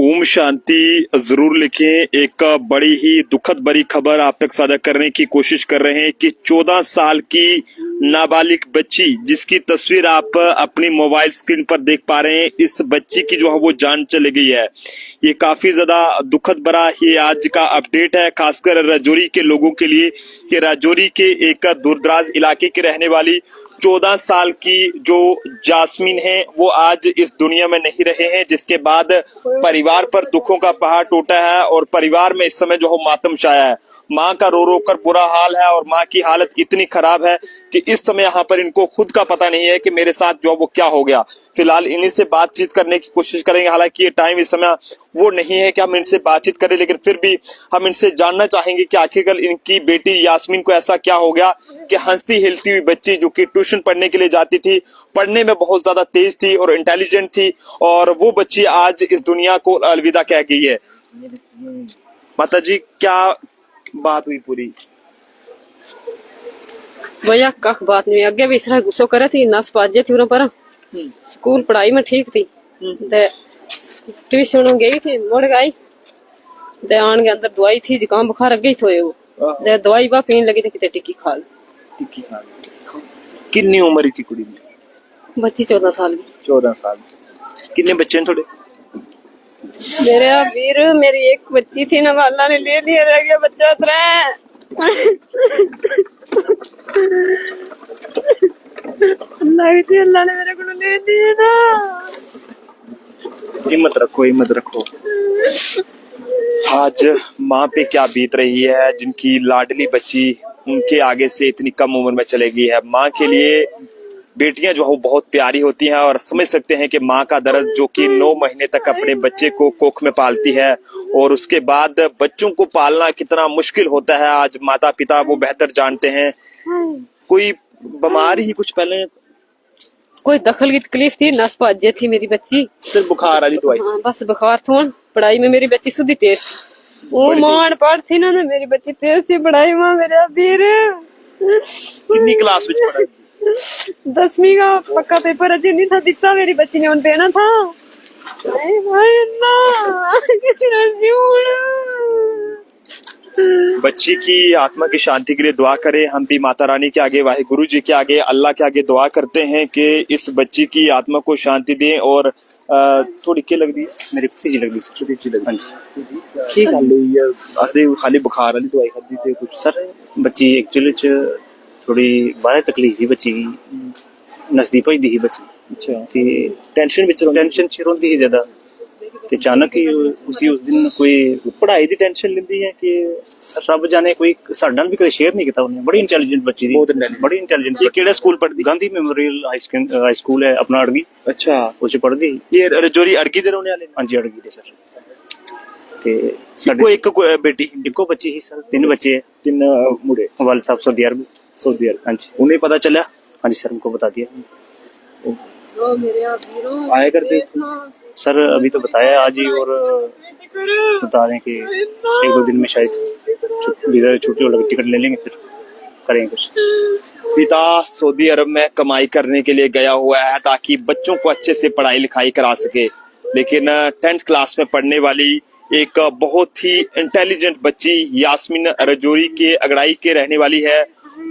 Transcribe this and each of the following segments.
ओम शांति जरूर लिखें। एक बड़ी ही दुखद भरी खबर आप तक साझा करने की कोशिश कर रहे हैं कि 14 साल की नाबालिग बच्ची, जिसकी तस्वीर आप अपनी मोबाइल स्क्रीन पर देख पा रहे हैं, इस बच्ची की जो है वो जान चली गई है। ये काफी ज्यादा दुखद भरा ये आज का अपडेट है, खासकर राजौरी के लोगों के लिए कि राजौरी के एक दूरदराज इलाके के रहने वाली 14 साल की जो जास्मीन है वो आज इस दुनिया में नहीं रहे हैं, जिसके बाद परिवार पर दुखों का पहाड़ टूटा है और परिवार में इस समय जो है मातम छाया है। माँ का रो रो कर बुरा हाल है और माँ की हालत इतनी खराब है कि इस समय यहाँ पर इनको खुद का पता नहीं है कि मेरे साथ जो वो क्या हो गया। फिलहाल इन्हीं से बातचीत करने की कोशिश करेंगे। हालांकि ये टाइम इस समय वो नहीं है कि हम इनसे बातचीत करें, लेकिन फिर भी हम इनसे जानना चाहेंगे कि आखिरकार इनकी बेटी यास्मीन को ऐसा क्या हो गया कि हंसती हिलती हुई बच्ची जो कि ट्यूशन पढ़ने के लिए जाती थी, पढ़ने में बहुत ज्यादा तेज थी और इंटेलिजेंट थी, और वो बच्ची आज इस दुनिया को अलविदा कह गई है। माता जी, क्या बात हुई पूरी? भैया कख बात नहीं, अगे भी इसरा गुस्सो करे थी, नस पाजे थी उन पर। स्कूल पढ़ाई में ठीक थी, ट्यूशन गई थी, मुड़ गई दे आन के अंदर दवाई थी, जुकाम बुखार अगे ही थोए वो दे दवाई बा पीने लगी थी, किते टिक्की खा ली। कितनी उम्र थी कुड़ी में? बच्ची 14 साल की। 14 साल। कितने बच्चे हैं थोड़े? मेरे वीर, मेरी एक बच्ची थी ना, अल्लाह ने ले लिया, रह गया बच्चा तेरा। अल्लाह ने मेरे को ले लिया ना। हिम्मत रखो, हिम्मत रखो। आज माँ पे क्या बीत रही है, जिनकी लाडली बच्ची उनके आगे से इतनी कम उम्र में चले गई है। माँ के लिए बेटियां जो है बहुत प्यारी होती हैं और समझ सकते हैं कि माँ का दर्द, जो कि 9 महीने तक अपने बच्चे को कोख में पालती है और उसके बाद बच्चों को पालना कितना मुश्किल होता है, आज माता पिता वो बेहतर जानते हैं। कोई बीमारी ही कुछ पहले? कोई दखल की तकलीफ थी, नस पाजे थी मेरी बच्ची। सिर्फ बुखार वाली दवाई? हाँ, बस बुखार था। पढ़ाई में मेरी बच्ची सुधी तेज, वो मान पढ़ थी ना, मेरी बच्ची तेज थी पढ़ाई में। मेरा वीर कितनी क्लास में पढ़ा? 10वीं का पक्का पेपर अजय नहीं था दिता, मेरी बच्ची ने उन देना था। बच्ची की आत्मा की शांति के लिए दुआ करें। हम भी माता रानी के आगे, वाहिगुरु जी के आगे, अल्लाह के आगे दुआ करते हैं कि इस बच्ची की आत्मा को शांति दें। और थोड़ी क्या लग रही है? मेरी भतीजी लग रही है। ठीक है, खाली बुखार वाली दवाई खाती थी कुछ? सर बच्ची एक्चुअली थोड़ी बाहर तकलीफ ही बच्ची नजदीक ही दी बच्ची। अच्छा, टेंशन च रोंदी ही ज्यादा ते अचानक ही उस दिन कोई पढ़ाई दी टेंशन लेंदी है कि सर रब जाने, कोई साडा भी कदे शेयर नहीं किया उन्हें। बड़ी इंटेलिजेंट बच्ची थी, बड़ी इंटेलिजेंट। ये केड़ा स्कूल पढ़दी? गांधी मेमोरियल हाई स्कूल है अपना अड़गी। अच्छा, उसे पढ़दी। ये राजौरी अड़गी दे रहने वाले? हां जी, अड़गी दे सर। ते साडे एक बेटी, इको बच्ची ही सर, 3 बच्चे है। 3 मुंडे? वाल साहब सऊदी अरब। हाँ जी। उन्हें पता चला? हाँ जी सर, उनको बता दिया। आया करते सर? अभी तो बताया आज ही, और बता रहे कि 1-2 दिन में शायद वीजा छुट्टी हो, टिकट ले लेंगे, फिर करेंगे कुछ। पिता सऊदी अरब में कमाई करने के लिए गया हुआ है ताकि बच्चों को अच्छे से पढ़ाई लिखाई करा सके, लेकिन 10th क्लास में पढ़ने वाली एक बहुत ही इंटेलिजेंट बच्ची यास्मीन राजौरी के अगड़ाई के रहने वाली है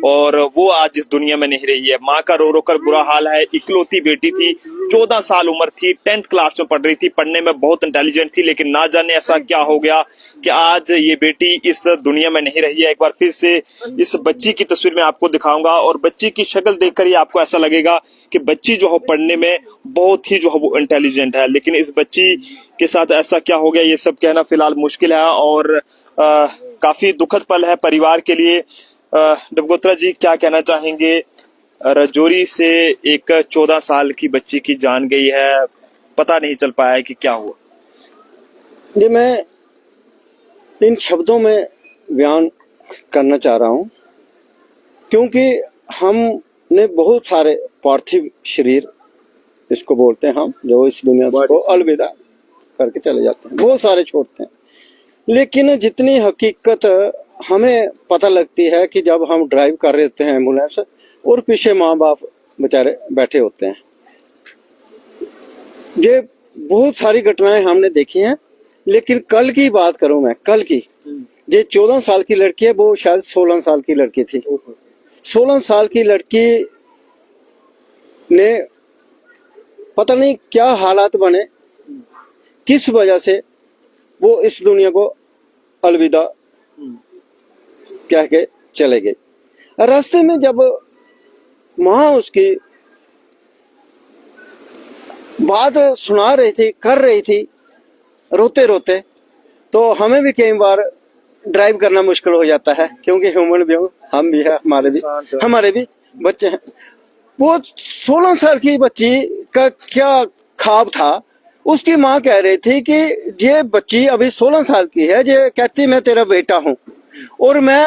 और वो आज इस दुनिया में नहीं रही है। माँ का रो रो कर बुरा हाल है। इकलौती बेटी थी, 14 साल उम्र थी, 10th क्लास में पढ़ रही थी, पढ़ने में बहुत इंटेलिजेंट थी, लेकिन ना जाने ऐसा क्या हो गया कि आज ये बेटी इस दुनिया में नहीं रही है। एक बार फिर से इस बच्ची की तस्वीर मैं आपको दिखाऊंगा और बच्ची की शक्ल देखकर ही आपको ऐसा लगेगा कि बच्ची जो है पढ़ने में बहुत ही जो है वो इंटेलिजेंट है, लेकिन इस बच्ची के साथ ऐसा क्या हो गया ये सब कहना फिलहाल मुश्किल है और काफी दुखद पल है परिवार के लिए। डबगोत्रा जी, क्या कहना चाहेंगे? राजौरी से एक 14 साल की बच्ची की जान गई है, पता नहीं चल पाया है कि क्या हुआ। ये मैं इन शब्दों में बयान करना चाह रहा हूं क्योंकि हमने बहुत सारे पार्थिव शरीर, इसको बोलते हैं हम, जो इस दुनिया को अलविदा करके चले जाते हैं, बहुत सारे छोड़ते हैं, लेकिन जितनी हकीकत हमें पता लगती है कि जब हम ड्राइव कर रहे होते हैं एम्बुलेंस और पीछे माँ बाप बेचारे बैठे होते हैं। ये बहुत सारी घटनाएं हमने देखी हैं लेकिन कल की बात करूं मैं, कल की, ये 14 साल की लड़की है, वो शायद 16 साल की लड़की थी। 16 साल की लड़की ने पता नहीं क्या हालात बने, किस वजह से वो इस दुनिया को अलविदा कह के चले गए। रास्ते में जब माँ उसकी बात सुना रही थी, कर रही थी, रोते रोते, तो हमें भी कई बार ड्राइव करना मुश्किल हो जाता है, क्योंकि ह्यूमन भी हम भी है, हमारे भी बच्चे हैं। वो 16 साल की बच्ची का क्या ख्वाब था, उसकी माँ कह रही थी कि ये बच्ची अभी 16 साल की है, ये कहती मैं तेरा बेटा हूँ, और मैं,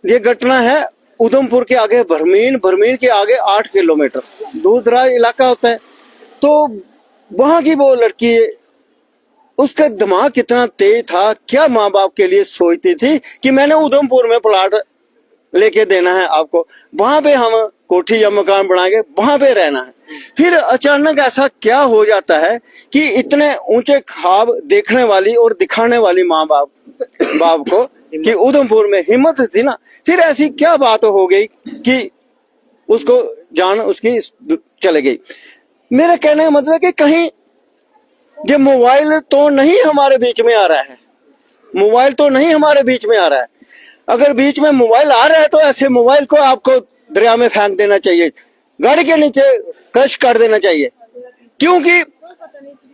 ये घटना है उधमपुर के आगे भरमीन के आगे 8 किलोमीटर दूर दराज इलाका होता है। तो वहां की वो लड़की, उसका दिमाग कितना तेज था, क्या माँ बाप के लिए सोचती थी कि मैंने उधमपुर में प्लाट लेके देना है आपको, वहां पे हम कोठी या मकान बनाएंगे, वहां पे रहना है। फिर अचानक ऐसा क्या हो जाता है कि इतने ऊंचे ख्वाब देखने वाली और दिखाने वाली माँ बाप को कि उधमपुर में हिम्मत थी ना, फिर ऐसी क्या बात हो गई कि उसको जान उसकी चले गई। मेरा कहने का मतलब है कि कहीं ये मोबाइल तो नहीं हमारे बीच में आ रहा है, मोबाइल तो नहीं हमारे बीच में आ रहा है। अगर बीच में मोबाइल आ रहा है तो ऐसे मोबाइल को आपको दरिया में फेंक देना चाहिए, गाड़ी के नीचे क्रश कर देना चाहिए, क्योंकि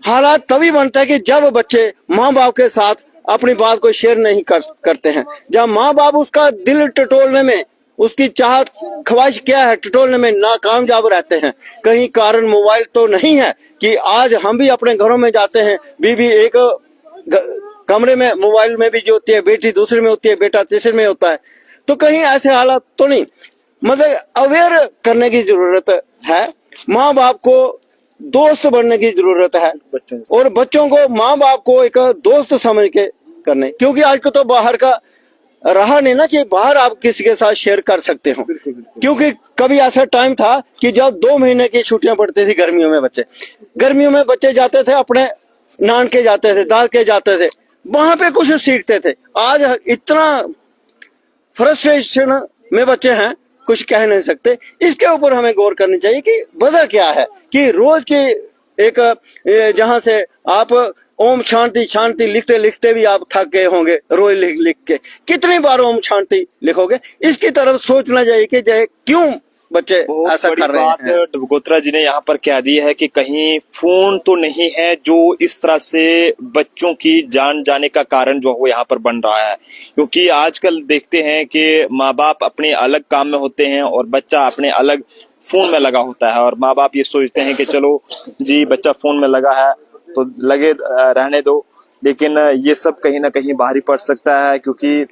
हालात तभी बनता है कि जब बच्चे माँ बाप के साथ अपनी बात को शेयर नहीं करते हैं। जब माँ बाप उसका दिल टटोलने में, उसकी चाहत ख्वाहिश क्या है टटोलने में नाकामयाब रहते हैं। कहीं कारण मोबाइल तो नहीं है कि आज हम भी अपने घरों में जाते हैं, बीवी एक कमरे में मोबाइल में भी जो होती है, बेटी दूसरे में होती है, बेटा तीसरे में होता है, तो कहीं ऐसे हालात तो नहीं। मतलब अवेयर करने की जरूरत है, माँ बाप को दोस्त बनने की जरूरत है, और बच्चों को माँ बाप को एक दोस्त समझ के करने, क्योंकि आज को तो बाहर का रहा नहीं ना कि बाहर आप किसी के साथ शेयर कर सकते हो। क्योंकि कभी ऐसा टाइम था कि जब 2 महीने की छुट्टियां पड़ती थी गर्मियों में बच्चे जाते थे अपने नानके जाते थे, दादके जाते थे, वहां पे कुछ सीखते थे। आज इतना फ्रस्ट्रेशन में बच्चे हैं, कुछ कह नहीं सकते। इसके ऊपर हमें गौर करनी चाहिए कि वजह क्या है कि रोज की एक, जहां से आप ओम शांति शांति लिखते लिखते भी आप थक गए होंगे, रोज लिख लिख के कितनी बार ओम शांति लिखोगे, इसकी तरफ सोचना चाहिए कि क्यों बच्चे ऐसा कर रहे हैं। डबगोत्रा जी ने यहाँ पर कह दिया है कि कहीं फोन तो नहीं है जो इस तरह से बच्चों की जान जाने का कारण जो वो यहाँ पर बन रहा है, क्योंकि आजकल देखते हैं कि माँ बाप अपने अलग काम में होते हैं और बच्चा अपने अलग फोन में लगा होता है, और माँ बाप ये सोचते हैं कि चलो जी बच्चा फोन में लगा है तो लगे रहने दो, लेकिन ये सब कहीं ना कहीं भारी पड़ सकता है, क्योंकि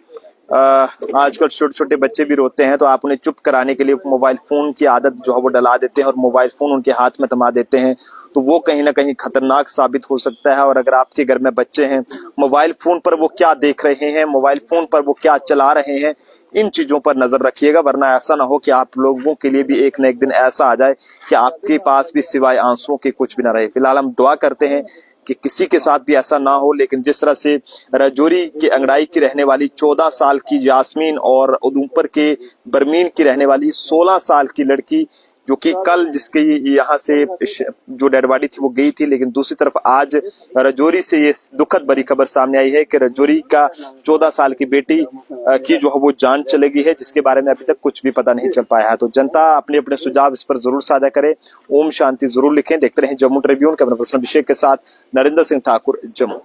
आजकल छोटे छोटे बच्चे भी रोते हैं तो आप उन्हें चुप कराने के लिए मोबाइल फोन की आदत जो है वो डला देते हैं और मोबाइल फोन उनके हाथ में थमा देते हैं, तो वो कहीं ना कहीं खतरनाक साबित हो सकता है। और अगर आपके घर में बच्चे हैं, मोबाइल फोन पर वो क्या देख रहे हैं, मोबाइल फोन पर वो क्या चला रहे हैं, इन चीजों पर नजर रखिएगा, वरना ऐसा ना हो कि आप लोगों के लिए भी एक न एक दिन ऐसा आ जाए कि आपके पास भी सिवाय आंसुओं के कुछ भी ना रहे। फिलहाल हम दुआ करते हैं कि किसी के साथ भी ऐसा ना हो, लेकिन जिस तरह से राजौरी के अंगड़ाई की रहने वाली 14 साल की यास्मीन और उधमपुर के बरमीन की रहने वाली 16 साल की लड़की जो कि कल जिसके यहाँ से जो डेड बॉडी थी वो गई थी, लेकिन दूसरी तरफ आज राजौरी से ये दुखद भरी खबर सामने आई है कि राजौरी का 14 साल की बेटी की जो है वो जान चली गई है, जिसके बारे में अभी तक कुछ भी पता नहीं चल पाया है। तो जनता अपने अपने सुझाव इस पर जरूर साझा करे, ओम शांति जरूर लिखें। देखते रहें जम्मू ट्रिब्यून। कैमरा पर्सन अभिषेक के साथ नरेंद्र सिंह ठाकुर, जम्मू।